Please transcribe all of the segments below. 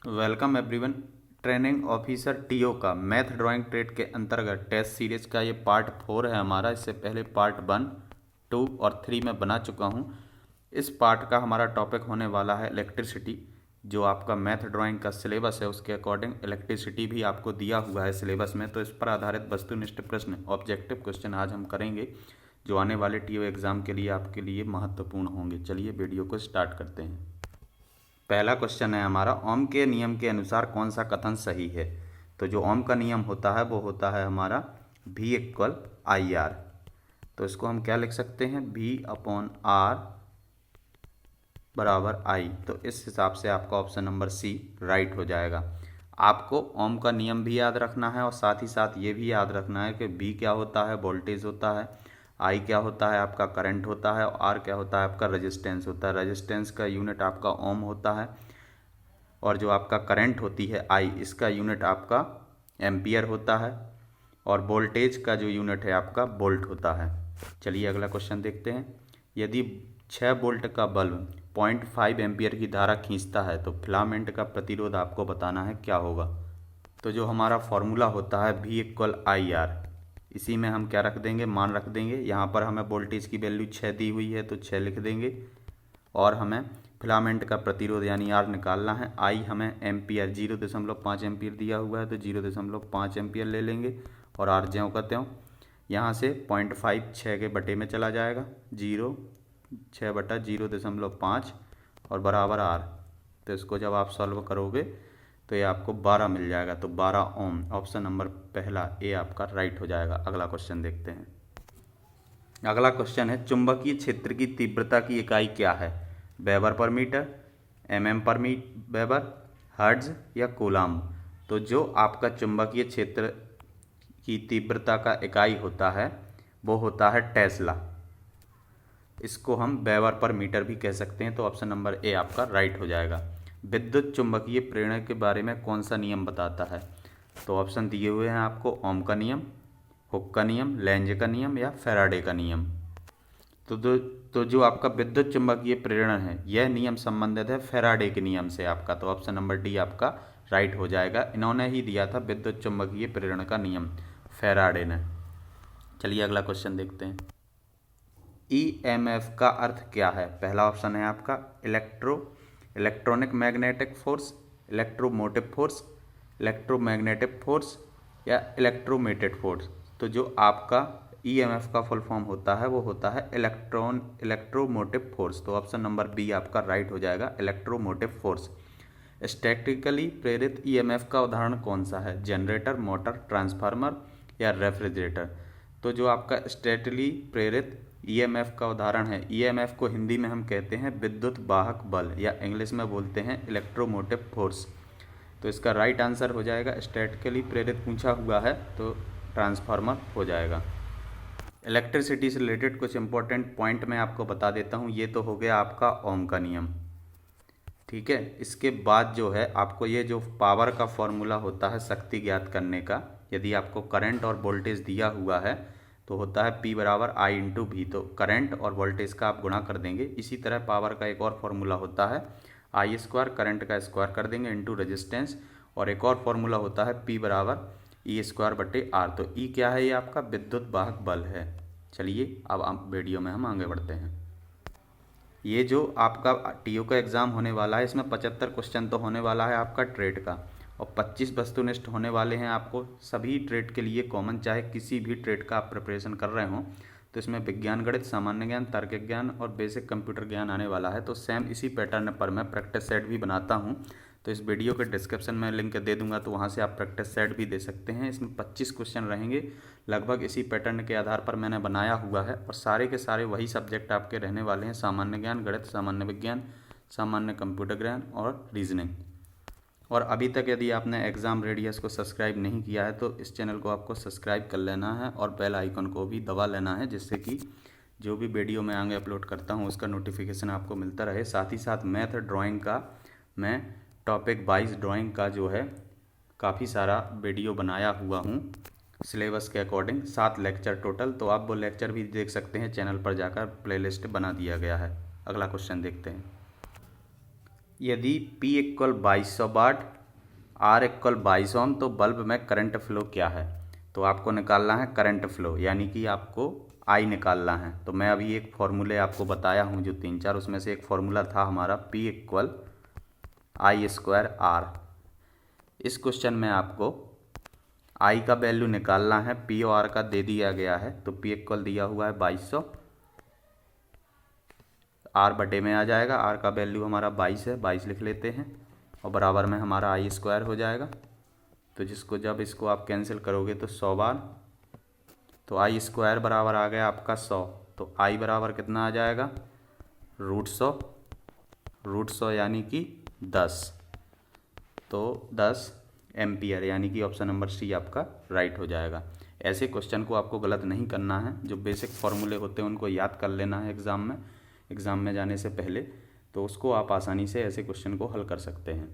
Welcome everyone. Training officer TO का math drawing trade के अंतर्गत टेस्ट सीरीज का ये पार्ट 4 है हमारा। इससे पहले पार्ट 1, 2 और 3 में बना चुका हूँ। इस पार्ट का हमारा टॉपिक होने वाला है इलेक्ट्रिसिटी। जो आपका मैथ ड्राइंग का सिलेबस है उसके अकॉर्डिंग इलेक्ट्रिसिटी भी आपको दिया हुआ है सिलेबस में, तो इस पर आधारित वस्तुनिष्ठ प्रश्न ऑब्जेक्टिव क्वेश्चन आज हम करेंगे जो आने वाले टीओ एग्ज़ाम के लिए आपके लिए महत्वपूर्ण होंगे। चलिए वीडियो को स्टार्ट करते हैं। पहला क्वेश्चन है हमारा, ओम के नियम के अनुसार कौन सा कथन सही है। तो जो ओम का नियम होता है वो होता है हमारा V इक्वल आई आर। तो इसको हम क्या लिख सकते हैं, V अपॉन आर बराबर आई। तो इस हिसाब से आपका ऑप्शन नंबर सी राइट हो जाएगा। आपको ओम का नियम भी याद रखना है और साथ ही साथ ये भी याद रखना है कि V क्या होता है, वोल्टेज होता है, आई क्या होता है आपका करंट होता है, और आर क्या होता है आपका रेजिस्टेंस होता है। रेजिस्टेंस का यूनिट आपका ओम होता है और जो आपका करंट होती है आई, इसका यूनिट आपका एम्पियर होता है और वोल्टेज का जो यूनिट है आपका वोल्ट होता है। चलिए अगला क्वेश्चन देखते हैं। यदि 6 वोल्ट का बल्ब 0.5 एम्पियर की धारा खींचता है तो फिलामेंट का प्रतिरोध आपको बताना है क्या होगा। तो जो हमारा फॉर्मूला होता है V इक्वल आई आर, इसी में हम क्या रख देंगे, मान रख देंगे। यहाँ पर हमें वोल्टेज की वैल्यू 6 दी हुई है तो 6 लिख देंगे और हमें फिलामेंट का प्रतिरोध यानी आर निकालना है। आई हमें एम्पियर 0.5 एम्पियर दिया हुआ है तो 0.5 एम्पियर ले लेंगे और आर ज्यों का त्यों। यहाँ से 0.5 6 के बटे में चला जाएगा, 6 बटा 0.5 और बराबर आर। तो इसको जब आप सॉल्व करोगे तो ये आपको 12 मिल जाएगा। तो 12 ओम, ऑप्शन नंबर पहला ए आपका राइट हो जाएगा। अगला क्वेश्चन देखते हैं। अगला क्वेश्चन है, चुंबकीय क्षेत्र की तीव्रता की इकाई क्या है। वेबर पर मीटर, mm पर वेबर, हर्ट्ज या कूलाम। तो जो आपका चुंबकीय क्षेत्र की तीव्रता का इकाई होता है वो होता है टेस्ला। इसको हम वेबर पर मीटर भी कह सकते हैं। तो ऑप्शन नंबर ए आपका राइट हो जाएगा। विद्युत चुंबकीय प्रेरण के बारे में कौन सा नियम बताता है। तो ऑप्शन दिए हुए हैं आपको, ओम का नियम, हुक का नियम, लेंज का नियम या फैराडे का नियम। तो जो आपका विद्युत चुंबकीय प्रेरण है यह नियम संबंधित है फैराडे के नियम से आपका। तो ऑप्शन नंबर डी आपका राइट हो जाएगा। इन्होंने ही दिया था विद्युत चुंबकीय प्रेरण का नियम, फैराडे ने। चलिए अगला क्वेश्चन देखते हैं। ईएमएफ का अर्थ क्या है। पहला ऑप्शन है आपका electronic magnetic force, electromotive force, electromagnetic force या इलेक्ट्रोमेटेड फोर्स। तो जो आपका ईएमएफ का फुल फॉर्म होता है वो होता है इलेक्ट्रोमोटिव फोर्स। तो ऑप्शन नंबर बी आपका राइट हो जाएगा, इलेक्ट्रोमोटिव फोर्स। स्टैटिकली प्रेरित ईएमएफ का उदाहरण कौन सा है, जनरेटर, मोटर, ट्रांसफार्मर या रेफ्रिजरेटर। तो जो आपका स्टैटिकली प्रेरित ईएमएफ का उदाहरण है, ईएमएफ को हिंदी में हम कहते हैं विद्युत वाहक बल या इंग्लिश में बोलते हैं इलेक्ट्रोमोटिव फोर्स। तो इसका राइट आंसर हो जाएगा, स्टैटिकली प्रेरित पूछा हुआ है तो ट्रांसफार्मर हो जाएगा। इलेक्ट्रिसिटी से रिलेटेड कुछ इंपॉर्टेंट पॉइंट मैं आपको बता देता हूँ। ये तो हो गया आपका ओम का नियम, ठीक है। इसके बाद जो है आपको ये जो पावर का फॉर्मूला होता है शक्ति ज्ञात करने का, यदि आपको करंट और वोल्टेज दिया हुआ है तो होता है P बराबर आई इंटू वी। तो करंट और वोल्टेज का आप गुणा कर देंगे। इसी तरह पावर का एक और फॉर्मूला होता है आई स्क्वायर, करंट का स्क्वायर कर देंगे इंटू रेजिस्टेंस, और एक और फॉर्मूला होता है P बराबर ई स्क्वायर बटे आर। तो ई क्या है, ये आपका विद्युत वाहक बल है। चलिए अब आप वीडियो में हम आगे बढ़ते हैं। ये जो आपका टीओ का एग्ज़ाम होने वाला है इसमें 75 क्वेश्चन तो होने वाला है आपका ट्रेड का, और 25 वस्तुनिष्ठ होने वाले हैं आपको सभी ट्रेड के लिए कॉमन। चाहे किसी भी ट्रेड का आप प्रिपरेशन कर रहे हों तो इसमें विज्ञान, गणित, सामान्य ज्ञान, तार्किक ज्ञान और बेसिक कंप्यूटर ज्ञान आने वाला है। तो सेम इसी पैटर्न पर मैं प्रैक्टिस सेट भी बनाता हूँ, तो इस वीडियो के डिस्क्रिप्शन में लिंक दे दूंगा, तो वहाँ से आप प्रैक्टिस सेट भी दे सकते हैं। इसमें 25 क्वेश्चन रहेंगे, लगभग इसी पैटर्न के आधार पर मैंने बनाया हुआ है, और सारे के सारे वही सब्जेक्ट आपके रहने वाले हैं, सामान्य ज्ञान, गणित, सामान्य विज्ञान, सामान्य कंप्यूटर ज्ञान और रीजनिंग। और अभी तक यदि आपने एग्ज़ाम रेडियस को सब्सक्राइब नहीं किया है तो इस चैनल को आपको सब्सक्राइब कर लेना है और बेल आइकन को भी दबा लेना है, जिससे कि जो भी वीडियो मैं आगे अपलोड करता हूँ उसका नोटिफिकेशन आपको मिलता रहे। साथ ही साथ मैथ ड्राइंग का मैं टॉपिक वाइज ड्राइंग का जो है काफ़ी सारा वीडियो बनाया हुआ हूँ सिलेबस के अकॉर्डिंग, 7 लेक्चर टोटल। तो आप वो लेक्चर भी देख सकते हैं, चैनल पर जाकर प्लेलिस्ट बना दिया गया है। अगला क्वेश्चन देखते हैं। यदि P इक्वल 2200 वाट R इक्वल 22 ओम, तो बल्ब में करंट फ्लो क्या है? तो आपको निकालना है करंट फ्लो, यानी कि आपको I निकालना है। तो मैं अभी एक फॉर्मूले आपको बताया हूँ जो 3-4, उसमें से एक फॉर्मूला था हमारा P इक्वल I² R। इस क्वेश्चन में आपको I का वैल्यू निकालना है, P और R का दे दिया गया है। तो P इक्वल दिया हुआ है 2200, R बटे में आ जाएगा, R का वैल्यू हमारा 22 है, 22 लिख लेते हैं, और बराबर में हमारा I² हो जाएगा। तो जिसको जब इसको आप कैंसिल करोगे तो 100 बार, तो I² बराबर आ गया आपका 100। तो I बराबर कितना आ जाएगा? √100 यानी कि 10। तो 10 एम्पियर, यानी कि ऑप्शन नंबर सी आपका राइट हो जाएगा। ऐसे क्वेश्चन को आपको गलत नहीं करना है, जो बेसिक फॉर्मूले होते हैं उनको याद कर लेना है एग्ज़ाम में जाने से पहले, तो उसको आप आसानी से ऐसे क्वेश्चन को हल कर सकते हैं।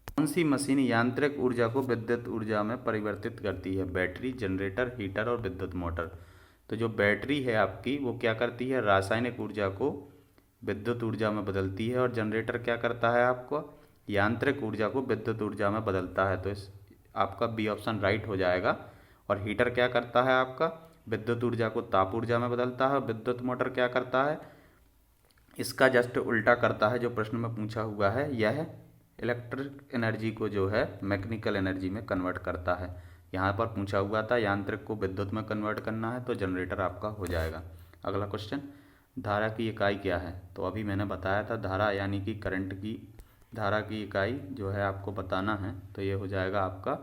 कौन सी मशीन यांत्रिक ऊर्जा को विद्युत ऊर्जा में परिवर्तित करती है? बैटरी, जनरेटर, हीटर और विद्युत मोटर। तो जो बैटरी है आपकी वो क्या करती है? रासायनिक ऊर्जा को विद्युत ऊर्जा में बदलती है। और जनरेटर क्या करता है? आपको यांत्रिक ऊर्जा को विद्युत ऊर्जा में बदलता है। तो इस आपका बी ऑप्शन राइट हो जाएगा। और हीटर क्या करता है? आपका विद्युत ऊर्जा को ताप ऊर्जा में बदलता है। विद्युत मोटर क्या करता है? इसका जस्ट उल्टा करता है, जो प्रश्न में पूछा हुआ है। यह इलेक्ट्रिक एनर्जी को जो है मैकेनिकल एनर्जी में कन्वर्ट करता है। यहाँ पर पूछा हुआ था यांत्रिक को विद्युत में कन्वर्ट करना है, तो जनरेटर आपका हो जाएगा। अगला क्वेश्चन, धारा की इकाई क्या है? तो अभी मैंने बताया था धारा यानी कि करंट की धारा की इकाई जो है आपको बताना है, तो ये हो जाएगा आपका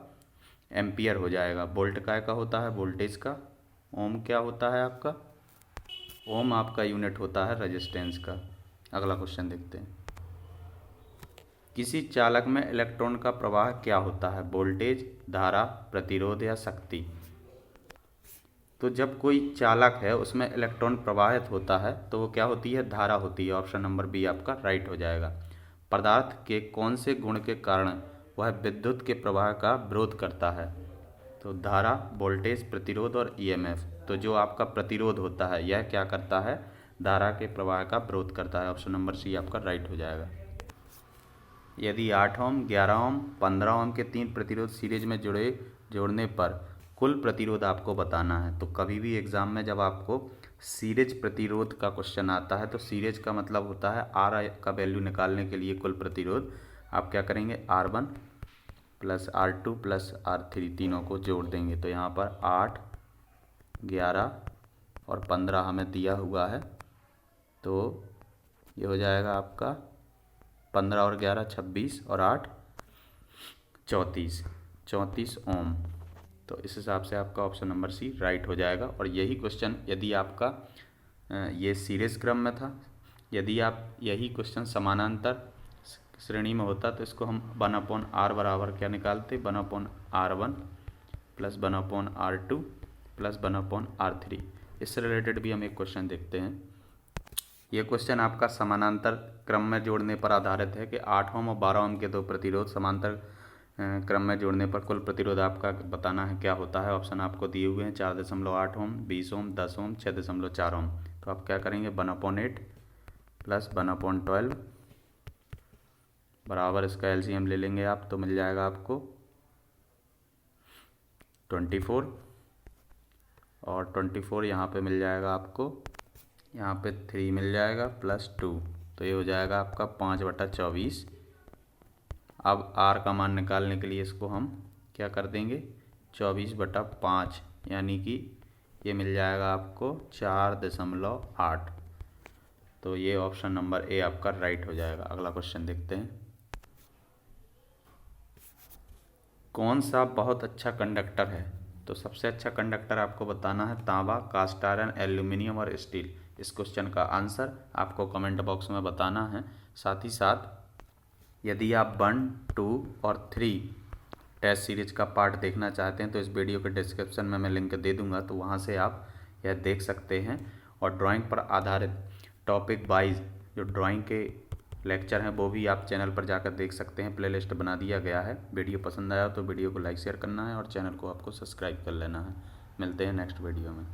एम्पियर हो जाएगा। वोल्ट काय का होता है? वोल्टेज का। ओम क्या होता है आपका? ओम आपका यूनिट होता है रेजिस्टेंस का। अगला क्वेश्चन देखते हैं, किसी चालक में इलेक्ट्रॉन का प्रवाह क्या होता है? वोल्टेज, धारा, प्रतिरोध या शक्ति। तो जब कोई चालक है उसमें इलेक्ट्रॉन प्रवाहित होता है तो वो क्या होती है? धारा होती है। ऑप्शन नंबर बी आपका राइट हो जाएगा। पदार्थ के कौन से गुण के कारण वह विद्युत के प्रवाह का विरोध करता है? तो धारा, वोल्टेज, प्रतिरोध और ईएमएफ। तो जो आपका प्रतिरोध होता है यह क्या करता है? धारा के प्रवाह का विरोध करता है। ऑप्शन नंबर सी आपका राइट हो जाएगा। यदि 8 ओम, 11 ओम, 15 ओम के 3 प्रतिरोध सीरीज में जोड़ने पर कुल प्रतिरोध आपको बताना है। तो कभी भी एग्जाम में जब आपको सीरीज प्रतिरोध का क्वेश्चन आता है तो सीरीज का मतलब होता है आर का वैल्यू निकालने के लिए कुल प्रतिरोध आप क्या करेंगे? R1 + R2 + R3 तीनों को जोड़ देंगे। तो यहाँ पर 8, 11 और 15 हमें दिया हुआ है, तो ये हो जाएगा आपका 15 और 11 26 और 8 34 ओम। तो इस हिसाब से आपका ऑप्शन नंबर सी राइट हो जाएगा। और यही क्वेश्चन यदि आपका ये सीरीज क्रम में था, यदि आप यही क्वेश्चन समानांतर श्रेणी में होता तो इसको हम 1/r बराबर क्या निकालते? 1/r1 + 1/r2 + 1/r3। इससे रिलेटेड भी हम एक क्वेश्चन देखते हैं। ये क्वेश्चन आपका समानांतर क्रम में जोड़ने पर आधारित है कि 8 ओम और 12 ओम के दो प्रतिरोध समांतर क्रम में जोड़ने पर कुल प्रतिरोध आपका बताना है क्या होता है। ऑप्शन आपको दिए हुए हैं 4.8 ओम, 20 ओम, 10 ओम, 6.4 ओम। तो आप क्या करेंगे? 1/8 + 1/12 बराबर इसका एलसीएम ले लेंगे आप, तो मिल जाएगा आपको 24। और 24 यहाँ पे मिल जाएगा आपको, यहाँ पे 3 मिल जाएगा +2, तो ये हो जाएगा आपका 5/24। अब R का मान निकालने के लिए इसको हम क्या कर देंगे? 24/5, यानी कि ये मिल जाएगा आपको 4.8। तो ये ऑप्शन नंबर ए आपका राइट हो जाएगा। अगला क्वेश्चन देखते हैं, कौन सा बहुत अच्छा कंडक्टर है? तो सबसे अच्छा कंडक्टर आपको बताना है तांबा, कास्ट आयरन, एल्यूमिनियम और स्टील। इस क्वेश्चन का आंसर आपको कमेंट बॉक्स में बताना है। साथ ही साथ यदि आप 1, 2 और 3 टेस्ट सीरीज का पार्ट देखना चाहते हैं तो इस वीडियो के डिस्क्रिप्शन में मैं लिंक दे दूंगा, तो वहां से आप यह देख सकते हैं। और ड्राइंग पर आधारित टॉपिक वाइज जो ड्राइंग के लेक्चर हैं वो भी आप चैनल पर जाकर देख सकते हैं, प्लेलिस्ट बना दिया गया है। वीडियो पसंद आया तो वीडियो को लाइक शेयर करना है और चैनल को आपको सब्सक्राइब कर लेना है। मिलते हैं नेक्स्ट वीडियो में।